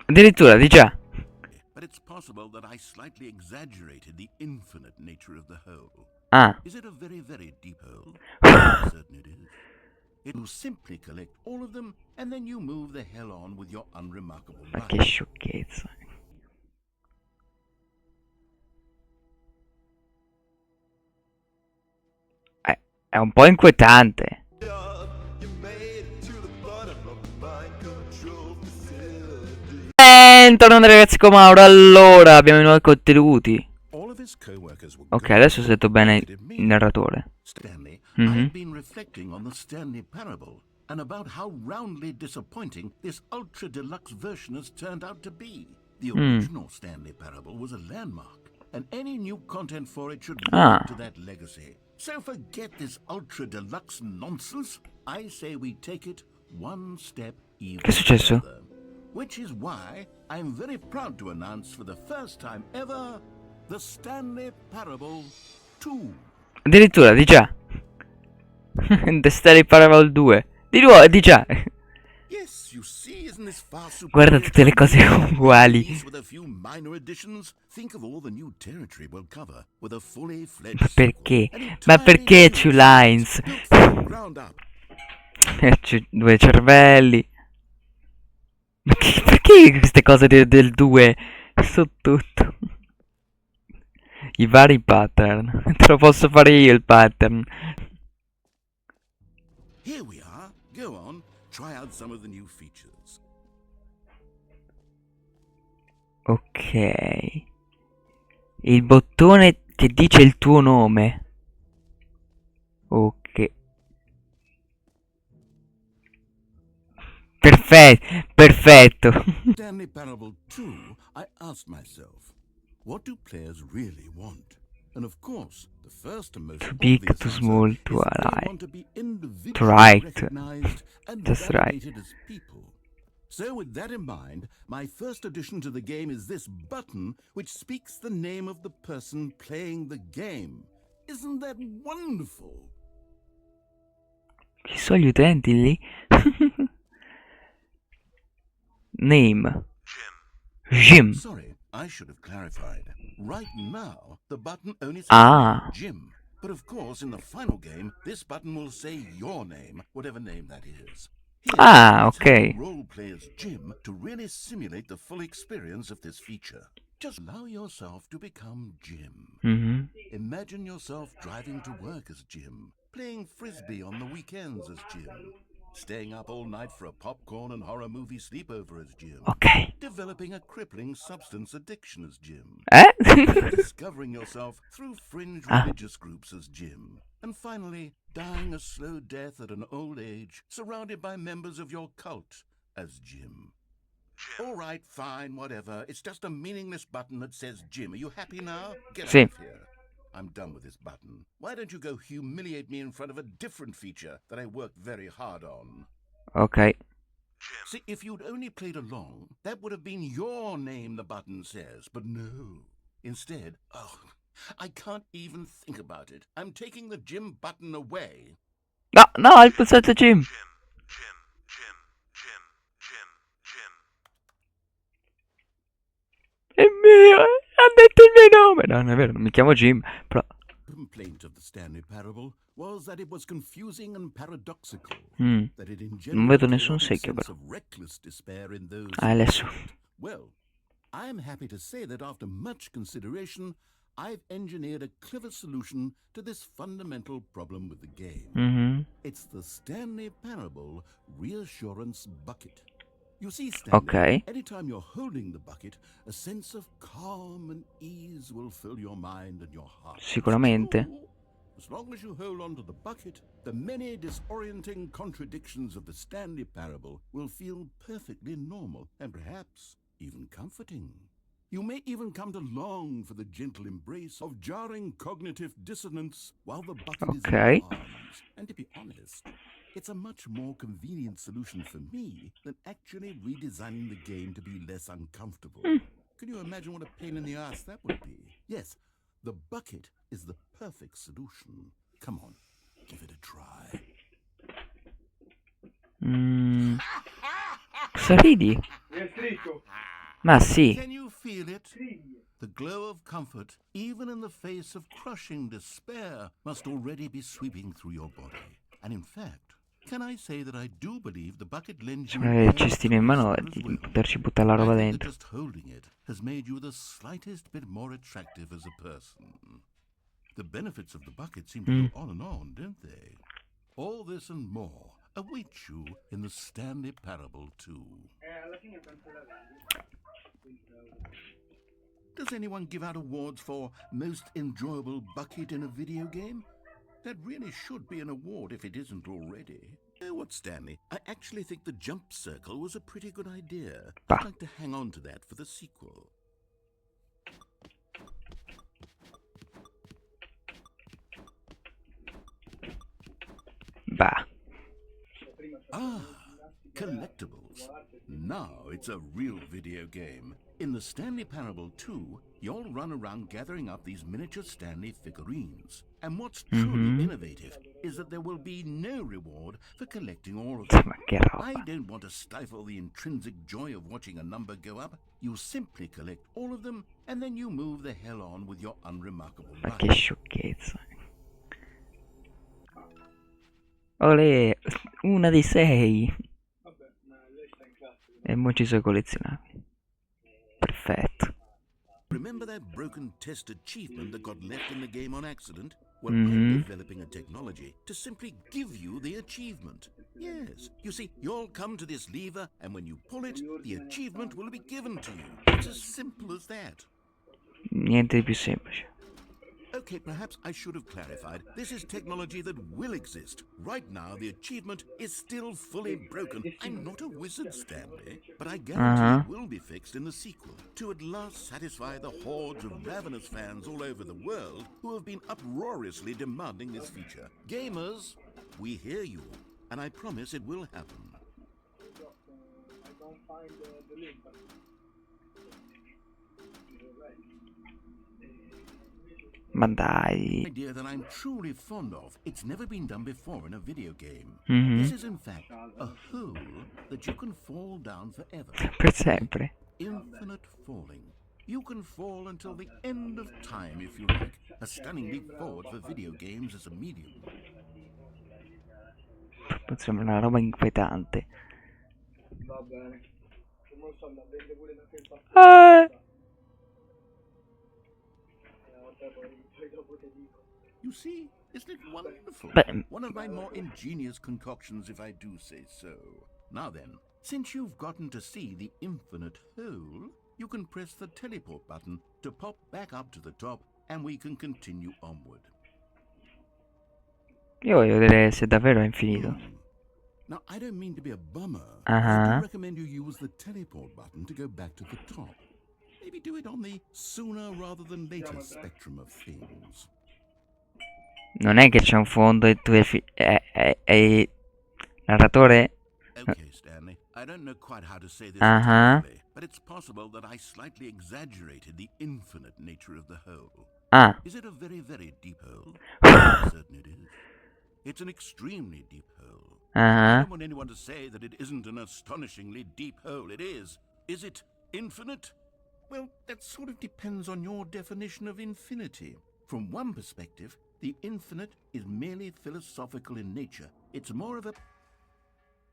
Addirittura, di già. But it's possible that I slightly exaggerated the infinite nature of the hole. Ah. Is it a very, very deep hole? I'm certain it is. It will simply collect all of them, and then you move the hell on with your unremarkable Ma life. che sciocchezza. È un po' inquietante. Bentornati ragazzi con Mauro. Allora, abbiamo i nuovi contenuti. Ok, adesso ho sentito bene il narratore. Stanley, I've been reflecting on the Stanley parable and about how roundly disappointing this ultra deluxe version has turned out to be. The original Stanley parable was a landmark, and any new content for it should live up to that legacy. So forget this ultra deluxe nonsense. I say we take it one step even Che è successo? further. Which is why I'm very proud to announce for the first time ever the Stanley Parable 2. Addirittura, di già. The Stanley Parable 2. Di nuovo, di già. Yes, you see, isn't this far Guarda tutte le cose uguali. with a few minor additions? Think of all the new territory we'll cover with a fully fledged Ma perché? sequel, an Ma entirely perché new two series lines? built from the ground up. Due cervelli. Ma perché queste cose del 2 su tutto? I vari pattern. Te lo posso fare io il pattern. Here we are. Go on, try out some of the new features. Ok. Il bottone che dice il tuo nome. Ok. Perfetto. Stanley Parable 2, I asked myself, what do players really want? And of course, the first and most Too big, obvious too answer small, is too that they alike. want to be individually To right. recognized and Just right. validated as people. So with that in mind, my first addition to the game is this button which speaks the name of the person playing the game. Isn't that wonderful? Chi sono gli utenti lì? Name. Jim. Sorry, I should have clarified. Right now, the button only says Ah. Jim. But of course, in the final game, this button will say your name, whatever name that is. Here, Ah, let's have ok. the role player's Jim to really simulate the full experience of this feature. Just allow yourself to become Jim. Imagine yourself driving to work as Jim, playing frisbee on the weekends as Jim, staying up all night for a popcorn and horror movie sleepover as Jim, Ok. developing a crippling substance addiction as Jim, Eh? discovering yourself through fringe religious groups as Jim, and finally dying a slow death at an old age surrounded by members of your cult as Jim. All right, fine, whatever. It's just a meaningless button that says Jim. Are you happy now? Get Sì. out of here. I'm done with this button. Why don't you go humiliate me in front of a different feature that I worked very hard on? Ok. See, if you'd only played along, that would have been your name the button says, but no. Instead, I can't even think about it. I'm taking the Jim button away. No, no, hai pulsato Jim. È mio, ha detto il mio nome. No, non è vero, non mi chiamo Jim, però... Complaint of the Stanley Parable was that it was confusing and paradoxical. That it Non vedo engendered a nessun chaotic secchio, sense però. of reckless despair in those Ah, adesso. involved. Well, I'm happy to say that after much consideration, I've engineered a clever solution to this fundamental problem with the game. It's the Stanley Parable Reassurance Bucket. You see, Stanley, Ok. anytime you're holding the bucket, a sense of calm and ease will fill your mind and your heart. Sicuramente. So, as long as you hold on to the bucket, the many disorienting contradictions of the Stanley Parable will feel perfectly normal and perhaps even comforting. You may even come to long for the gentle embrace of jarring cognitive dissonance while the bucket is in Ok. your arms. And to be honest, it's a much more convenient solution for me than actually redesigning the game to be less uncomfortable. Can you imagine what a pain in the ass that would be? Yes, the bucket is the perfect solution. Come on, give it a try. Cosa ridi? Ma sì. Can you feel it? The glow of comfort, even in the face of crushing despair, must already be sweeping through your body. And in fact, can I say that I do believe the bucket lends you Sembra an avere il air of cestino in mano charisma e as di well. poterci buttare la roba I think that dentro. just holding it has made you the slightest bit more attractive as a person. The benefits of the bucket seem to go on and on, don't they? All this and more await you in the Stanley Parable 2. Does anyone give out awards for most enjoyable bucket in a video game? That really should be an award if it isn't already. You know what, Stanley? I actually think the jump circle was a pretty good idea. I'd like to hang on to that for the sequel. Bah. Ah, collectibles. Now it's a real video game. In the Stanley Parable 2, you'll run around gathering up these miniature Stanley figurines. And what's truly innovative is that there will be no reward for collecting all of them. Ma che roba. I don't want to stifle the intrinsic joy of watching a number go up. You simply collect all of them, and then you move the hell on with your unremarkable Ma life. che sciocchezza. Olè, una di 6. E mo ci sono collezionabili. Perfetto. Remember that broken test achievement that got left in the game on accident? Well, I'm developing a technology to simply give you the achievement. Yes, you see, you'll come to this lever, and when you pull it, the achievement will be given to you. It's as simple as that. Niente di più semplice. Okay, perhaps I should have clarified. This is technology that will exist. Right now, the achievement is still fully broken. I'm not a wizard, Stanley, but I guarantee it will be fixed in the sequel to at last satisfy the hordes of ravenous fans all over the world who have been uproariously demanding this feature. Gamers, we hear you, and I promise it will happen. Ma dai. Idea that I'm truly fond of. It's never been done before in a video game. This is in fact a hole that you can fall down forever. Per sempre. Infinite falling. You can fall until the end of time if you like. A stunning leap forward for video games as a medium. Sembra una roba inquietante. Va bene. Non so, la vende pure da tempo a poi dopo ti dico. You see, isn't it wonderful? But One of my more ingenious concoctions, if I do say so. Now then, since you've gotten to see the infinite hole, you can press the teleport button to pop back up to the top, and we can continue onward. io voglio vedere se davvero è infinito. Now, I don't mean to be a bummer, but I do recommend you use the teleport button to go back to the top. Maybe do it on the sooner rather than later spectrum of things. Non è che c'è un fondo e tu è narratore? Okay, Stanley, I don't know quite how to say this carefully, but it's possible that I slightly exaggerated the infinite nature of the hole. Is it a very, very deep hole? I'm certain it is. It's an extremely deep hole. I don't want anyone to say that it isn't an astonishingly deep hole. It is. Is it infinite? Well, that sort of depends on your definition of infinity. From one perspective, the infinite is merely philosophical in nature. It's more of a...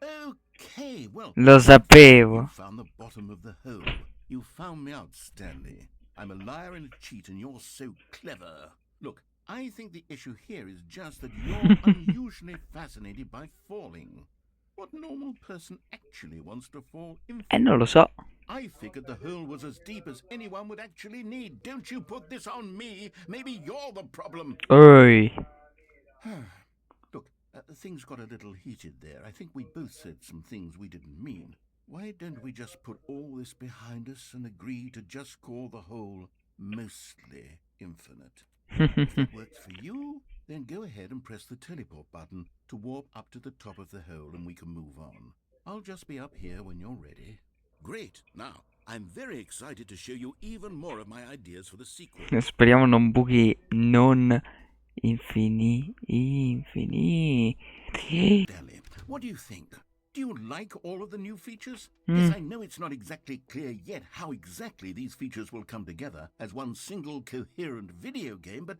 Okay, well... Lo sapevo. You found the bottom of the hole. You found me out, Stanley. I'm a liar and a cheat, and you're so clever. Look, I think the issue here is just that you're unusually fascinated by falling. What normal person actually wants to fall infinite? Non lo so. I figured the hole was as deep as anyone would actually need. Don't you put this on me. Maybe you're the problem. Oi. Look, things got a little heated there. I think we both said some things we didn't mean. Why don't we just put all this behind us and agree to just call the hole mostly infinite? If that works for you, then go ahead and press the teleport button to warp up to the top of the hole and we can move on. I'll just be up here when you're ready. Great. Now, I'm very excited to show you even more of my ideas for the sequel. Speriamo non buchi non infiniti. Stanley, what do you think? Do you like all of the new features? Mm. Yes, I know it's not exactly clear yet how exactly these features will come together as one single coherent video game, but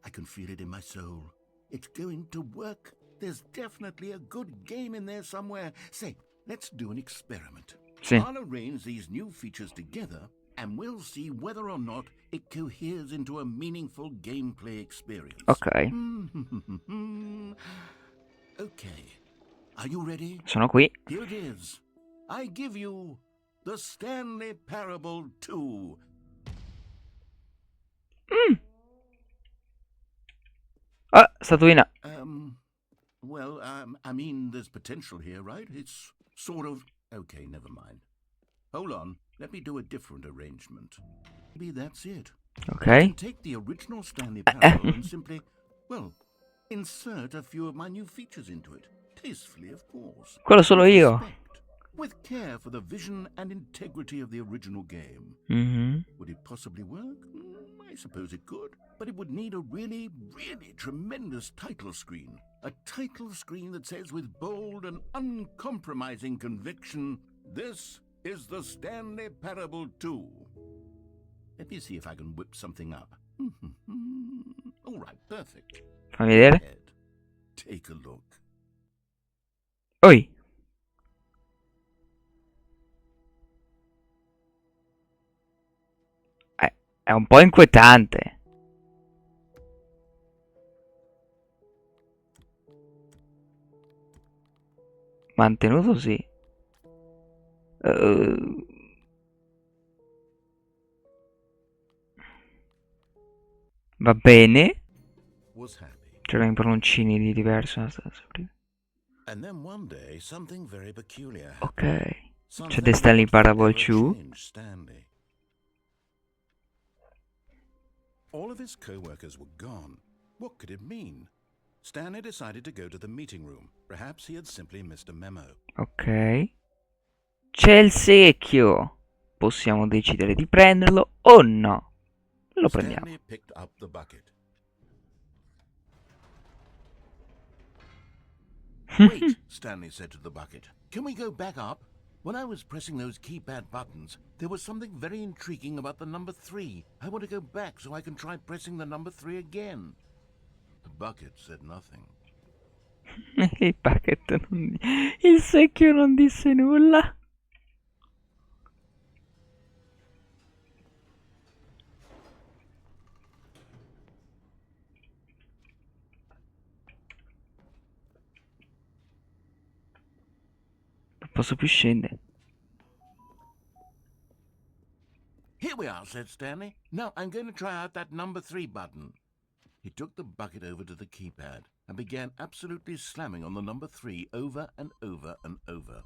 I can feel it in my soul. It's going to work. There's definitely a good game in there somewhere. Say, let's do an experiment. Sì. I'll arrange these new features together and we'll see whether or not it coheres into a meaningful gameplay experience. Ok, Okay. Are you ready? sono qui. Here it is. I give you the Stanley Parable 2. Ah, statuina. I mean, there's potential here, right? It's sort of... Okay, never mind. Hold on. Let me do a different arrangement. Maybe that's it. I Ok. can take the original Stanley Parable and simply, well, insert a few of my new features into it. Tastefully, of course. Quello solo With io. respect, with care for the vision and integrity of the original game. Mhm. Would it possibly work? I suppose it could. But it would need a really, really tremendous title screen. A title screen that says with bold and uncompromising conviction, "This is the Stanley Parable 2. Let me see if I can whip something up. All right, perfect. Fammi vedere. Head. Take a look. Oi. È un po' inquietante. Mantenuto sì. Va bene. Was happy. C'erano i prononcini di diverso. And then one day something very peculiar happened. Ok. Something C'è The Stanley that would Parable forever 2. change Stanley. All of his co-workers were gone. What could it mean? Stanley decided to go to the meeting room. Perhaps he had simply missed a memo. Ok. C'è il secchio. Possiamo decidere di prenderlo o no. Lo prendiamo. Stanley picked up the bucket. Wait, Stanley said to the bucket. Can we go back up? When I was pressing those keypad buttons, there was something very intriguing about the number 3. I want to go back so I can try pressing the number 3 again. The bucket said nothing. Il pacchetto non... Il secchio non disse nulla. Non posso più scendere. Here we are, said Stanley. Now I'm going to try out that number 3 button. He took the bucket over to the keypad and began absolutely slamming on the number 3 over and over and over.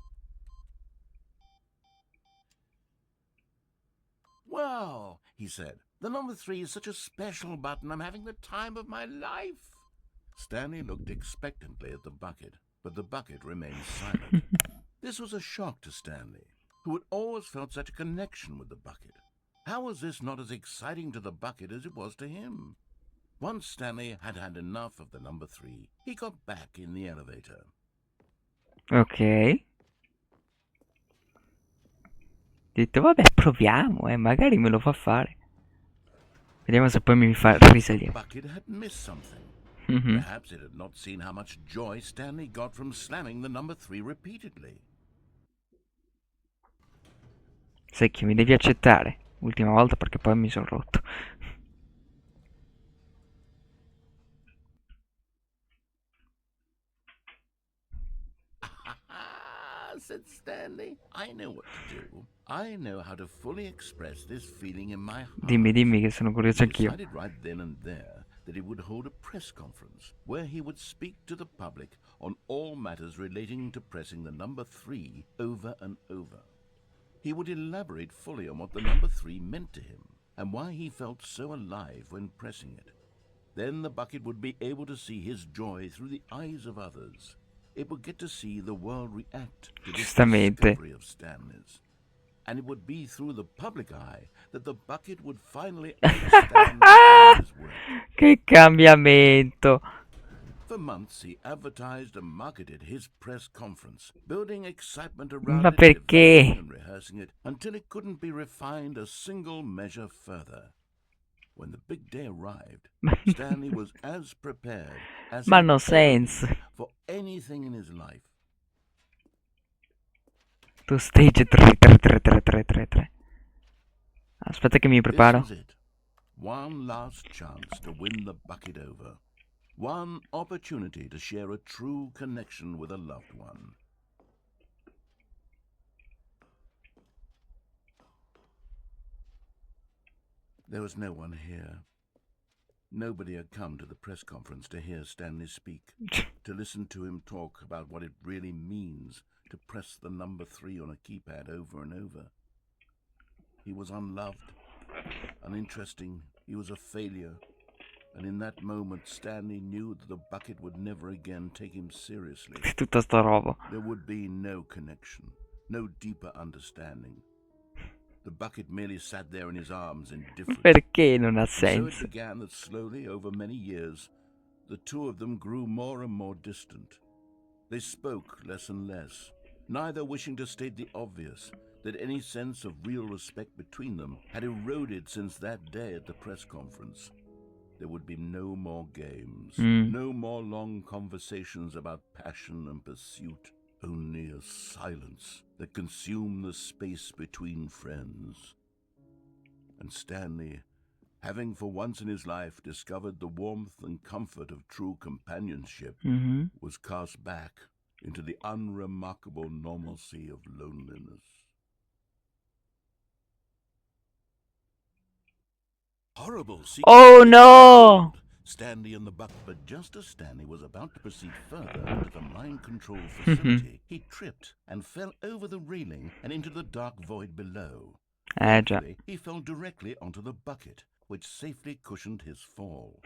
Wow, he said. The number 3 is such a special button. I'm having the time of my life. Stanley looked expectantly at the bucket, but the bucket remained silent. This was a shock to Stanley, who had always felt such a connection with the bucket. How was this not as exciting to the bucket as it was to him? Once Stanley had had enough of the number 3, he got back in the elevator. Ok. Ho detto, vabbè, proviamo, magari me lo fa fare. Vediamo se poi mi fa The risalire. bucket had missed something. Mhm. Perhaps it had not seen how much joy Stanley got from slamming the number 3 repeatedly. Secchio, mi devi accettare. Ultima volta perché poi mi sono rotto. Said Stanley. I know what to do. I know how to fully express this feeling in my heart. Dimmi che sono curioso He anch'io. decided right then and there that he would hold a press conference where he would speak to the public on all matters relating to pressing the number 3 over and over. He would elaborate fully on what the number 3 meant to him and why he felt so alive when pressing it. Then the bucket would be able to see his joy through the eyes of others. It would get to see the world react to this Giustamente. discovery of Stanley's. And it would be through the public eye that the bucket would finally understand Stanley's work. Che cambiamento. For months, he advertised and marketed his press conference, building excitement around Ma it, developing perché? and rehearsing it, until it couldn't be refined a single measure further. When the big day arrived, Stanley was as prepared as Ma he'd no ever sense. been for anything in his life. Tu stage 3, 3, 3, 3, 3, 3, 3. Aspetta che mi This preparo. was it. One last chance to win the bucket over. One opportunity to share a true connection with a loved one. There was no one here. Nobody had come to the press conference to hear Stanley speak, to listen to him talk about what it really means to press the number 3 on a keypad over and over. He was unloved, uninteresting, he was a failure, and in that moment Stanley knew that the bucket would never again take him seriously. Tutta sta roba. There would be no connection, no deeper understanding. The bucket merely sat there in his arms, indifferent. Perché non ha And so it senso? began that slowly, over many years, the two of them grew more and more distant. They spoke less and less, neither wishing to state the obvious, that any sense of real respect between them had eroded since that day at the press conference. There would be no more games, no more long conversations about passion and pursuit, only a silence that consumed the space between friends. And Stanley, having for once in his life discovered the warmth and comfort of true companionship, was cast back into the unremarkable normalcy of loneliness. Horrible secret. Oh no! Stanley and the bucket. But just as Stanley was about to proceed further into the mind control facility, he tripped and fell over the railing and into the dark void below. Già. Thankfully, he fell directly onto the bucket, which safely cushioned his fall.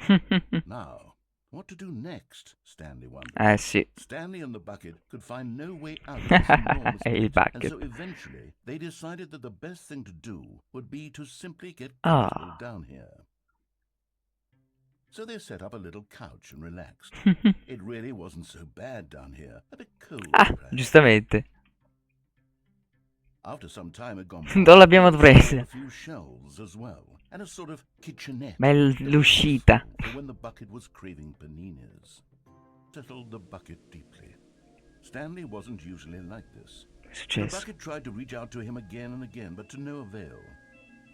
Now, what to do next? Stanley wondered. Sì. Stanley and the bucket could find no way out of this enormous Il pit, and bucket. so eventually they decided that the best thing to do would be to simply get Ah. comfortable down here. So they set up a little couch and relaxed. It really wasn't so bad down here, a bit cold Ah, perhaps. giustamente. After some time had gone by, Non l'abbiamo they set presa. up a few shelves as well, and a sort of kitchenette Bel that was l'uscita. useful for when the bucket was craving paninis. Settled the bucket deeply. Stanley wasn't usually like this. Che è The successo? bucket tried to reach out to him again and again, but to no avail.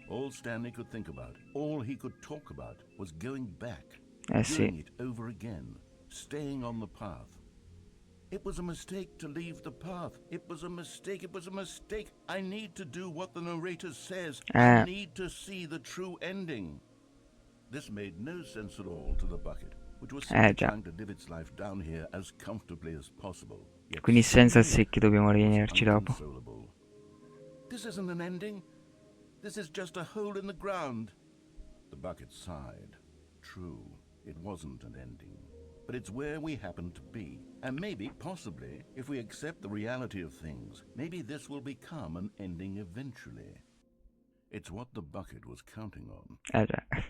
All Stanley could think about, all he could talk about, was going back, doing Sì. it over again, staying on the path. It was a mistake to leave the path. It was a mistake. It was a mistake. I need to do what the narrator says. I need to see the true ending. This made no sense at all to the bucket, which was simply già. trying to live its life down here as comfortably as possible. Yet Quindi senza Stanley secchi dobbiamo was rivenirci dopo. inconsolable. This isn't an ending. This is just a hole in the ground. The bucket sighed. True, it wasn't an ending. But it's where we happen to be. And maybe, possibly, if we accept the reality of things, maybe this will become an ending eventually. It's what the bucket was counting on. Già.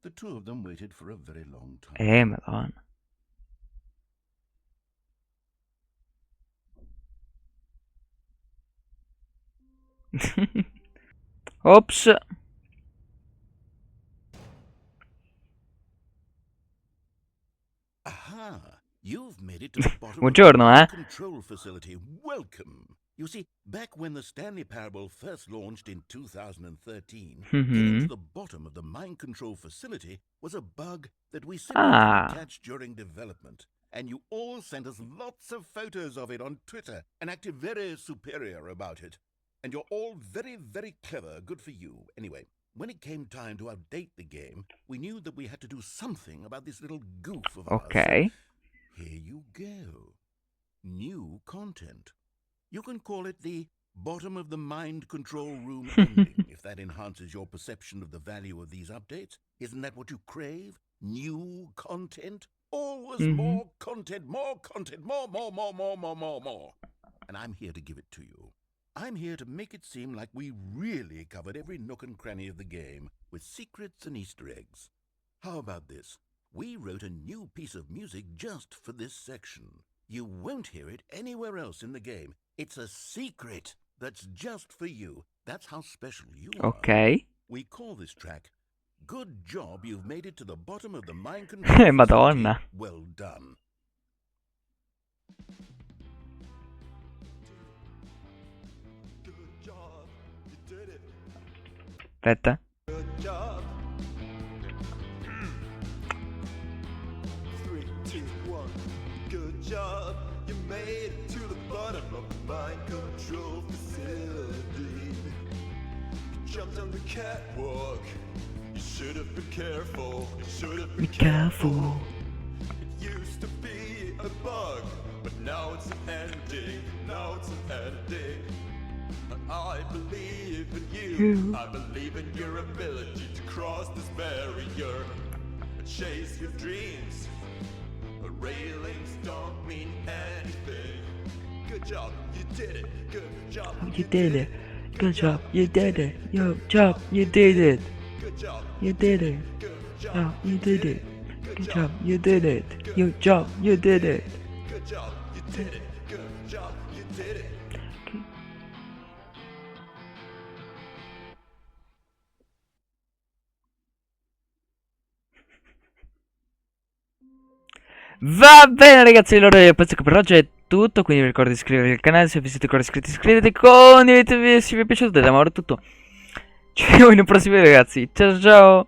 The two of them waited for a very long time. Madonna. Ops. Aha! You've made it to the bottom Buongiorno, of the eh? control facility. Welcome! You see, back when the Stanley Parable first launched in 2013, getting to the bottom of the mind control facility was a bug that we simply didn't catch during development. And you all sent us lots of photos of it on Twitter and acted very superior about it. And you're all very, very clever. Good for you. Anyway, when it came time to update the game, we knew that we had to do something about this little goof of ours. Ok. So here you go. New content. You can call it the bottom of the mind control room ending, if that enhances your perception of the value of these updates. Isn't that what you crave? New content? Always more content, more content, more. And I'm here to give it to you. I'm here to make it seem like we really covered every nook and cranny of the game, with secrets and Easter eggs. How about this? We wrote a new piece of music just for this section. You won't hear it anywhere else in the game. It's a secret that's just for you. That's how special you are. Ok. We call this track Good Job You've Made It to the Bottom of the Mind Control Madonna. Facility. Well done. Good job, you did it. Aspetta. Good job. 3, 2, 1. Good job, you made it to the bottom of the mind control facility. You jumped on the catwalk. You should have been careful. You should have been careful. It used to be a bug, but now it's an ending. Now it's an ending. I believe in you. I believe in your ability to cross this barrier and chase your dreams. Railings don't mean anything. Good job, you did it. Good job, You did it. Good job. You did it. Yo, job. You did it. Good job, You did it. good Job. job, You did it. Good job. You did it. Yo, job. You did it. good job, you did it. Good job, you did it. Va bene ragazzi, allora io penso che per oggi è tutto, quindi vi ricordo di iscrivervi al canale, se vi siete ancora iscritti iscrivetevi, condividete se vi è piaciuto, ed è tutto. Ci vediamo in un prossimo video ragazzi, ciao ciao!